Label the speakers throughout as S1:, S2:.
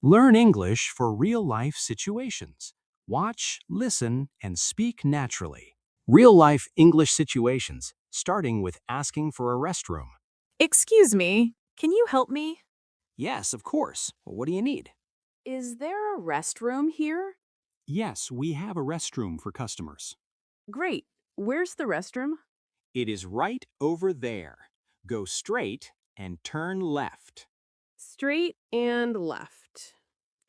S1: Learn English for real-life situations. Watch, listen, and speak naturally. Real-life English situations, starting with asking for a restroom.
S2: Excuse me, can you help me?
S1: Yes, of course. What do you need?
S2: Is there a restroom here?
S1: Yes, we have a restroom for customers.
S2: Great. Where's the restroom?
S1: It is right over there. Go straight and turn left.
S2: Straight and left.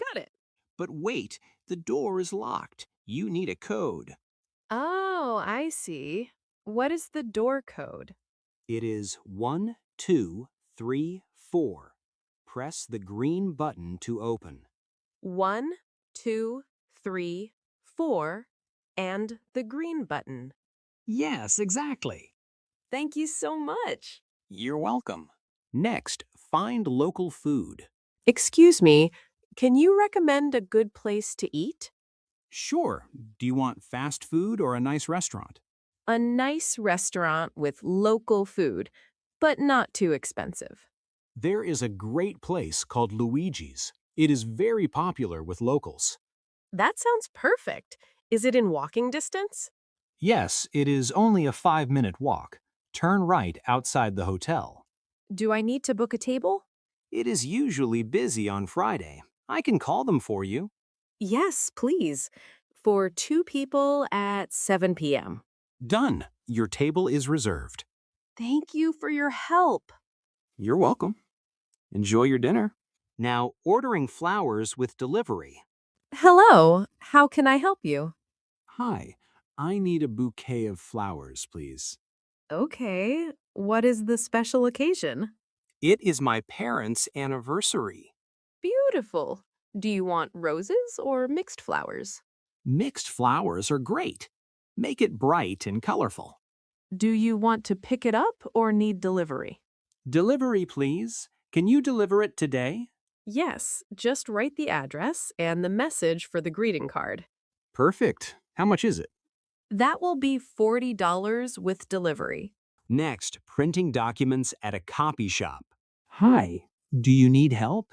S2: Got it.
S1: But wait, the door is locked. You need a code.
S2: Oh, I see. What is the door code?
S1: It is 1234. Press the green button to open.
S2: 1, 2, 3, 4, and the green button.
S1: Yes, exactly.
S2: Thank you so much.
S1: You're welcome. Next, find local food.
S2: Excuse me, can you recommend a good place to eat?
S1: Sure. Do you want fast food or a nice restaurant?
S2: A nice restaurant with local food, but not too expensive.
S1: There is a great place called Luigi's. It is very popular with locals.
S2: That sounds perfect. Is it in walking distance?
S1: Yes, it is only a 5-minute walk. Turn right outside the hotel.
S2: Do I need to book a table?
S1: It is usually busy on Friday. I can call them for you.
S2: Yes, please. For 2 people at 7 p.m.
S1: Done. Your table is reserved.
S2: Thank you for your help.
S1: You're welcome. Enjoy your dinner. Now, ordering flowers with delivery.
S2: Hello, how can I help you?
S1: Hi, I need a bouquet of flowers, please.
S2: Okay, what is the special occasion?
S1: It is my parents' anniversary.
S2: Beautiful. Do you want roses or mixed flowers?
S1: Mixed flowers are great. Make it bright and colorful.
S2: Do you want to pick it up or need delivery?
S1: Delivery, please. Can you deliver it today?
S2: Yes, just write the address and the message for the greeting card.
S1: Perfect. How much is it?
S2: That will be $40 with delivery.
S1: Next, printing documents at a copy shop. Hi, do you need help?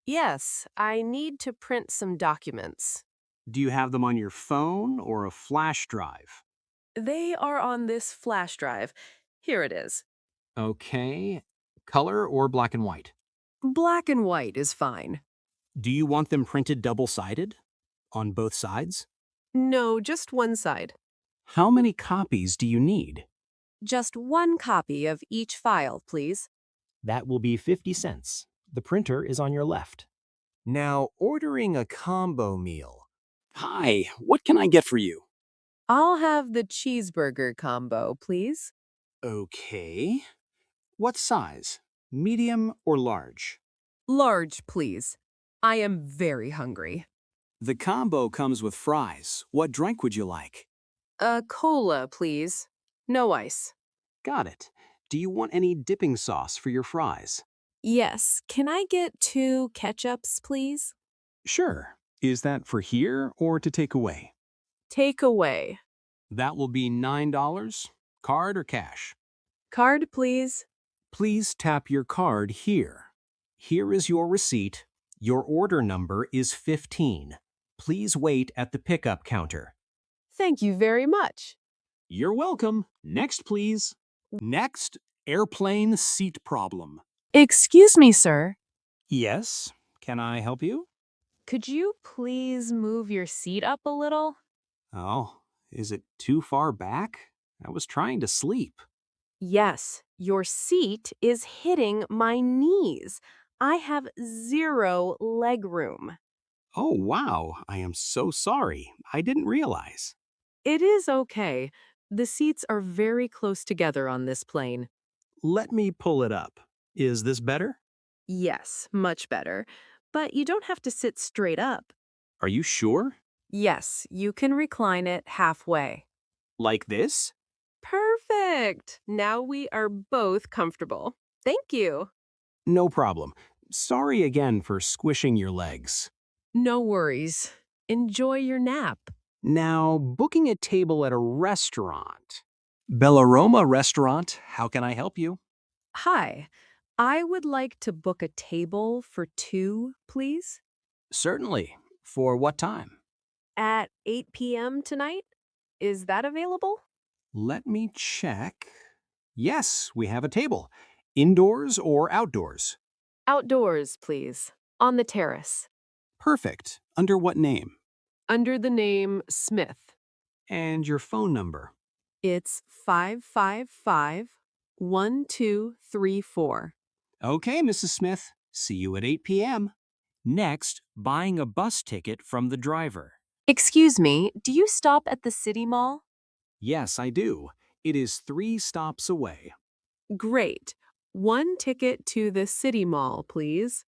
S2: Yes, I need to print some documents.
S1: Do you have them on your phone or a flash drive?
S2: They are on this flash drive. Here it is.
S1: Okay. Color or black and white?
S2: Black and white is fine.
S1: Do you want them printed double-sided? On both sides?
S2: No, just one side.
S1: How many copies do you need?
S2: Just one copy of each file, please.
S1: That will be 50 cents. The printer is on your left. Now, ordering a combo meal. Hi, what can I get for you?
S2: I'll have the cheeseburger combo, please.
S1: Okay. What size? Medium or large?
S2: Large, please. I am very hungry.
S1: The combo comes with fries. What drink would you like?
S2: A cola, please. No ice.
S1: Got it. Do you want any dipping sauce for your fries?
S2: Yes, can I get 2 ketchups, please?
S1: Sure. Is that for here or to take away?
S2: Take away.
S1: That will be $9. Card or cash?
S2: Card, please.
S1: Please tap your card here. Here is your receipt. Your order number is 15. Please wait at the pickup counter.
S2: Thank you very much.
S1: You're welcome. Next, please. Next, airplane seat problem.
S2: Excuse me, sir.
S1: Yes, can I help you?
S2: Could you please move your seat up a little?
S1: Oh, is it too far back? I was trying to sleep.
S2: Yes, your seat is hitting my knees. I have 0 leg room.
S1: Oh, wow. I am so sorry. I didn't realize.
S2: It is okay. The seats are very close together on this plane.
S1: Let me pull it up. Is this better?
S2: Yes, much better. But you don't have to sit straight up.
S1: Are you sure?
S2: Yes, you can recline it halfway.
S1: Like this?
S2: Perfect! Now we are both comfortable. Thank you.
S1: No problem. Sorry again for squishing your legs.
S2: No worries. Enjoy your nap.
S1: Now, booking a table at a restaurant. Bellaroma Restaurant, how can I help you?
S2: Hi, I would like to book a table for 2, please.
S1: Certainly. For what time?
S2: At 8 p.m. tonight? Is that available?
S1: Let me check. Yes, we have a table. Indoors or outdoors?
S2: Outdoors, please. On the terrace.
S1: Perfect. Under what name?
S2: Under the name Smith.
S1: And your phone number.
S2: It's 555-1234.
S1: Okay, Mrs. Smith. See you at 8 p.m. Next, buying a bus ticket from the driver.
S2: Excuse me, do you stop at the City Mall?
S1: Yes, I do. It is 3 stops away.
S2: Great. One ticket to the City Mall, please.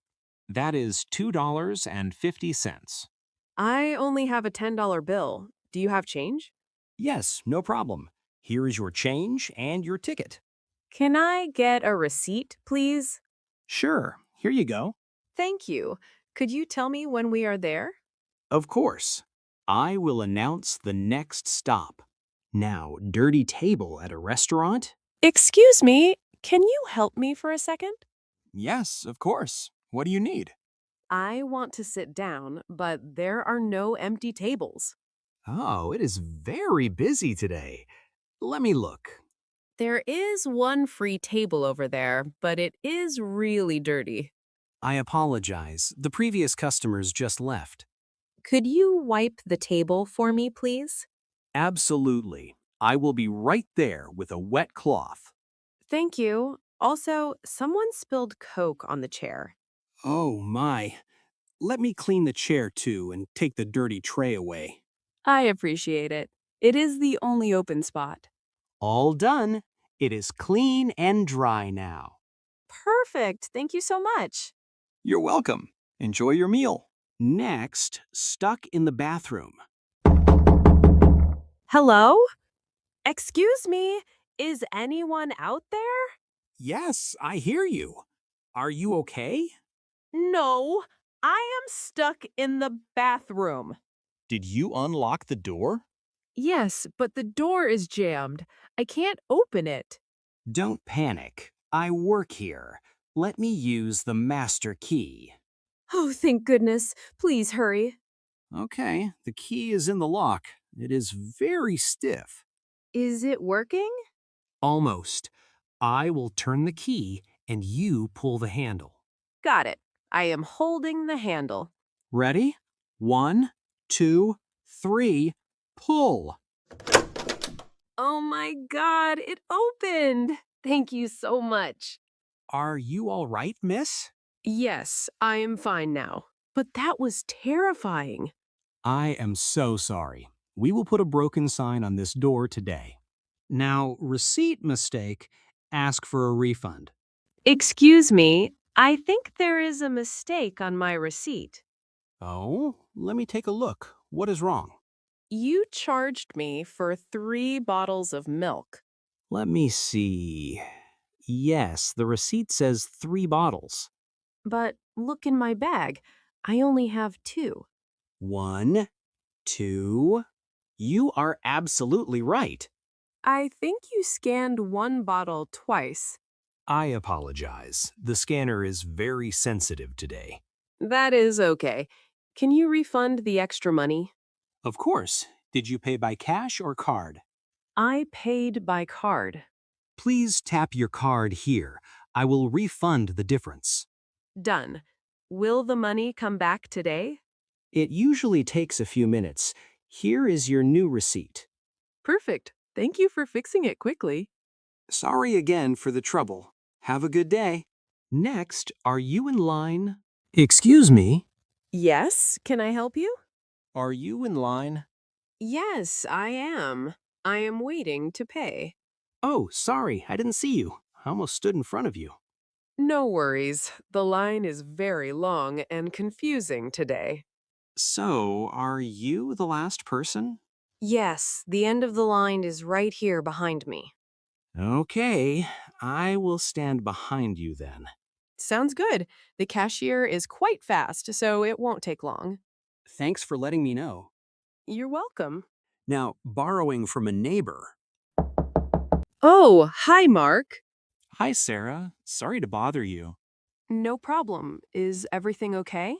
S1: That is $2.50.
S2: I only have a $10 bill. Do you have change?
S1: Yes, no problem. Here is your change and your ticket.
S2: Can I get a receipt, please?
S1: Sure, here you go.
S2: Thank you. Could you tell me when we are there?
S1: Of course. I will announce the next stop. Now, dirty table at a restaurant?
S2: Excuse me, can you help me for a second?
S1: Yes, of course. What do you need?
S2: I want to sit down, but there are no empty tables.
S1: Oh, it is very busy today. Let me look.
S2: There is one free table over there, but it is really dirty.
S1: I apologize. The previous customers just left.
S2: Could you wipe the table for me, please?
S1: Absolutely. I will be right there with a wet cloth.
S2: Thank you. Also, someone spilled Coke on the chair.
S1: Oh my. Let me clean the chair too and take the dirty tray away.
S2: I appreciate it. It is the only open spot.
S1: All done. It is clean and dry now.
S2: Perfect. Thank you so much.
S1: You're welcome. Enjoy your meal. Next, stuck in the bathroom.
S2: Hello? Excuse me, is anyone out there?
S1: Yes, I hear you. Are you okay?
S2: No, I am stuck in the bathroom.
S1: Did you unlock the door?
S2: Yes, but the door is jammed. I can't open it.
S1: Don't panic. I work here. Let me use the master key.
S2: Oh, thank goodness. Please hurry.
S1: Okay, the key is in the lock. It is very stiff.
S2: Is it working?
S1: Almost. I will turn the key and you pull the handle.
S2: Got it. I am holding the handle.
S1: Ready? 1, 2, 3, pull.
S2: Oh my god, it opened! Thank you so much.
S1: Are you all right, miss?
S2: Yes, I am fine now. But that was terrifying.
S1: I am so sorry. We will put a broken sign on this door today. Now, receipt mistake, ask for a refund.
S2: Excuse me, I think there is a mistake on my receipt.
S1: Oh, let me take a look. What is wrong?
S2: You charged me for 3 bottles of milk.
S1: Let me see. Yes, the receipt says 3 bottles.
S2: But look in my bag. I only have 2.
S1: 1, 2. You are absolutely right.
S2: I think you scanned 1 bottle twice.
S1: I apologize. The scanner is very sensitive today.
S2: That is okay. Can you refund the extra money?
S1: Of course. Did you pay by cash or card?
S2: I paid by card.
S1: Please tap your card here. I will refund the difference.
S2: Done. Will the money come back today?
S1: It usually takes a few minutes. Here is your new receipt.
S2: Perfect. Thank you for fixing it quickly.
S1: Sorry again for the trouble. Have a good day. Next, are you in line? Excuse me?
S2: Yes, can I help you?
S1: Are you in line?
S2: Yes, I am. I am waiting to pay.
S1: Oh, sorry, I didn't see you. I almost stood in front of you.
S2: No worries. The line is very long and confusing today.
S1: So, are you the last person?
S2: Yes, the end of the line is right here behind me.
S1: Okay, I will stand behind you then.
S2: Sounds good. The cashier is quite fast, so it won't take long.
S1: Thanks for letting me know.
S2: You're welcome.
S1: Now, borrowing from a neighbor.
S2: Oh, hi, Mark.
S1: Hi, Sarah. Sorry to bother you.
S2: No problem. Is everything okay?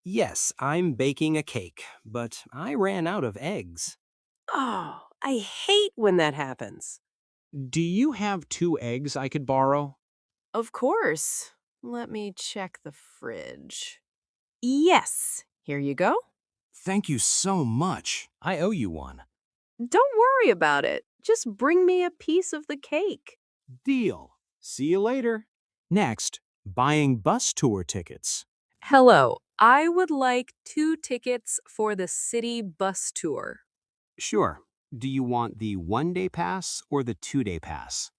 S1: Yes, I'm baking a cake, but I ran out of eggs.
S2: Oh, I hate when that happens.
S1: Do you have 2 eggs I could borrow?
S2: Of course. Let me check the fridge. Yes, here you go.
S1: Thank you so much. I owe you one.
S2: Don't worry about it. Just bring me a piece of the cake.
S1: Deal. See you later. Next, buying bus tour tickets.
S2: Hello, I would like 2 tickets for the city bus tour.
S1: Sure. Do you want the 1 day pass or the 2 day pass?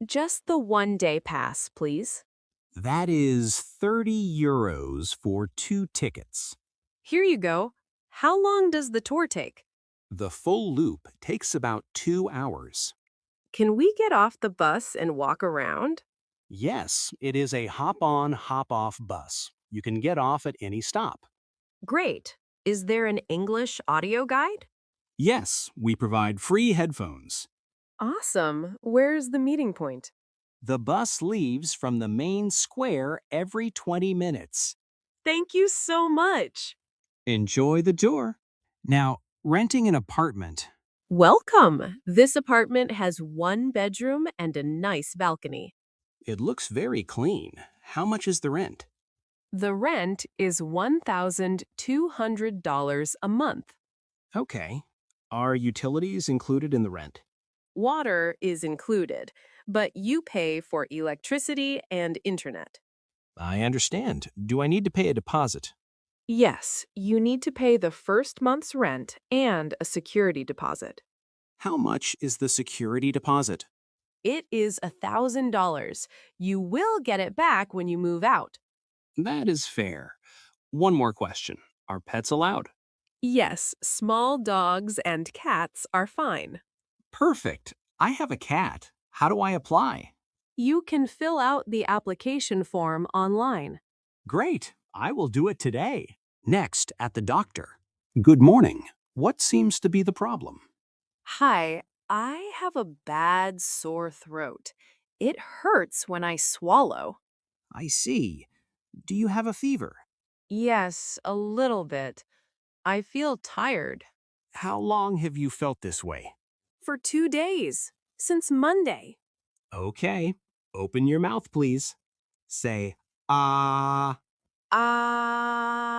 S2: Just the 1 day pass, please.
S1: That is €30 for 2 tickets.
S2: Here you go. How long does the tour take?
S1: The full loop takes about 2 hours.
S2: Can we get off the bus and walk around?
S1: Yes, it is a hop on, hop off bus. You can get off at any stop.
S2: Great. Is there an English audio guide?
S1: Yes, we provide free headphones.
S2: Awesome. Where's the meeting point?
S1: The bus leaves from the main square every 20 minutes.
S2: Thank you so much.
S1: Enjoy the tour. Now, renting an apartment.
S2: Welcome. This apartment has 1 bedroom and a nice balcony.
S1: It looks very clean. How much is the rent?
S2: The rent is $1,200 a month.
S1: Okay. Are utilities included in the rent?
S2: Water is included, but you pay for electricity and internet.
S1: I understand. Do I need to pay a deposit?
S2: Yes, you need to pay the first month's rent and a security deposit.
S1: How much is the security deposit?
S2: It is $1,000. You will get it back when you move out.
S1: That is fair. One more question. Are pets allowed?
S2: Yes, small dogs and cats are fine.
S1: Perfect. I have a cat. How do I apply?
S2: You can fill out the application form online.
S1: Great. I will do it today. Next, at the doctor. Good morning. What seems to be the problem?
S2: Hi, I have a bad sore throat. It hurts when I swallow.
S1: I see. Do you have a fever?
S2: Yes, a little bit. I feel tired.
S1: How long have you felt this way?
S2: For 2 days, since Monday.
S1: Okay. Open your mouth, please. Say, ah.
S2: Ah.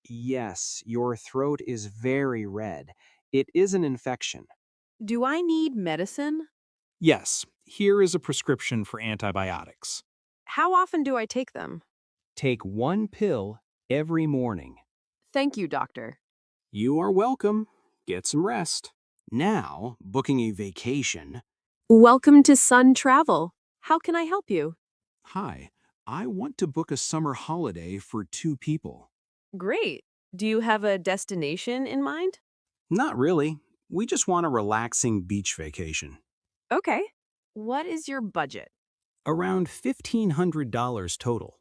S1: Yes, your throat is very red. It is an infection.
S2: Do I need medicine?
S1: Yes, here is a prescription for antibiotics.
S2: How often do I take them?
S1: Take 1 pill every morning.
S2: Thank you, doctor.
S1: You are welcome. Get some rest. Now, booking a vacation.
S2: Welcome to Sun Travel. How can I help you?
S1: Hi, I want to book a summer holiday for 2 people.
S2: Great. Do you have a destination in mind?
S1: Not really. We just want a relaxing beach vacation.
S2: Okay. What is your budget?
S1: Around $1,500 total.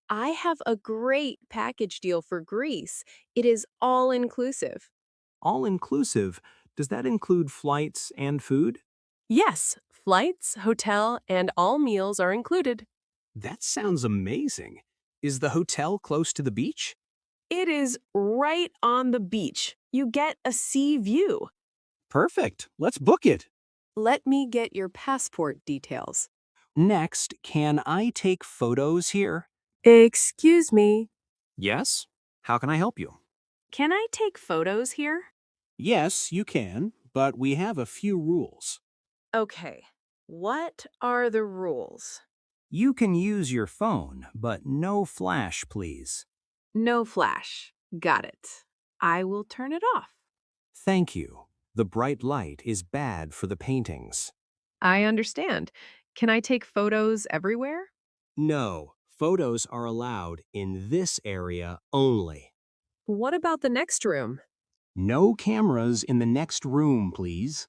S2: I have a great package deal for Greece. It is all inclusive.
S1: All inclusive. Does that include flights and food?
S2: Yes, flights, hotel, and all meals are included.
S1: That sounds amazing. Is the hotel close to the beach?
S2: It is right on the beach. You get a sea view.
S1: Perfect. Let's book it.
S2: Let me get your passport details.
S1: Next, can I take photos here?
S2: Excuse me.
S1: Yes. How can I help you?
S2: Can I take photos here?
S1: Yes, you can, but we have a few rules.
S2: Okay. What are the rules?
S1: You can use your phone, but no flash, please.
S2: No flash. Got it. I will turn it off.
S1: Thank you. The bright light is bad for the paintings.
S2: I understand. Can I take photos everywhere?
S1: No, photos are allowed in this area only.
S2: What about the next room?
S1: No cameras in the next room, please.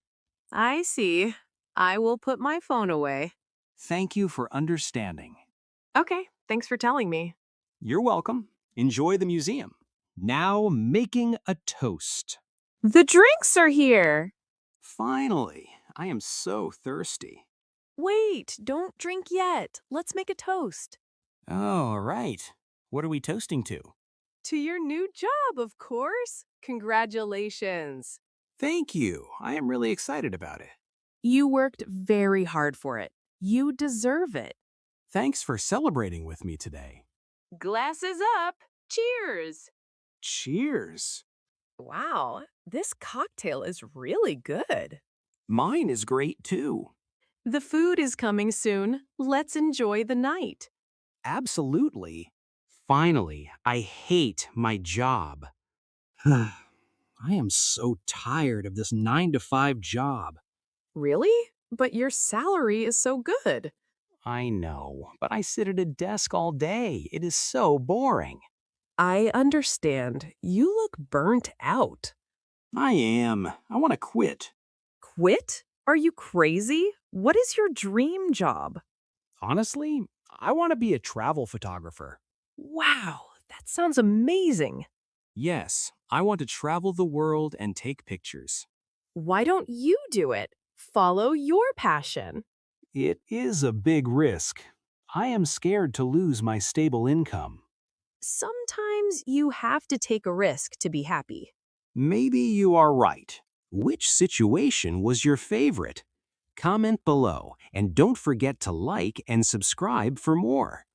S2: I see. I will put my phone away.
S1: Thank you for understanding.
S2: Okay, thanks for telling me.
S1: You're welcome. Enjoy the museum. Now making a toast.
S2: The drinks are here.
S1: Finally, I am so thirsty.
S2: Wait, don't drink yet. Let's make a toast.
S1: Oh, all right. What are we toasting to?
S2: To your new job, of course. Congratulations.
S1: Thank you. I am really excited about it.
S2: You worked very hard for it. You deserve it.
S1: Thanks for celebrating with me today.
S2: Glasses up. Cheers.
S1: Cheers.
S2: Wow, this cocktail is really good.
S1: Mine is great too.
S2: The food is coming soon. Let's enjoy the night.
S1: Absolutely. Finally, I hate my job. I am so tired of this 9 to 5 job.
S2: Really? But your salary is so good.
S1: I know, but I sit at a desk all day. It is so boring.
S2: I understand. You look burnt out.
S1: I am. I want to quit.
S2: Quit? Are you crazy? What is your dream job?
S1: Honestly, I want to be a travel photographer.
S2: Wow, that sounds amazing.
S1: Yes, I want to travel the world and take pictures.
S2: Why don't you do it? Follow your passion.
S1: It is a big risk. I am scared to lose my stable income.
S2: Sometimes you have to take a risk to be happy.
S1: Maybe you are right. Which situation was your favorite? Comment below and don't forget to like and subscribe for more.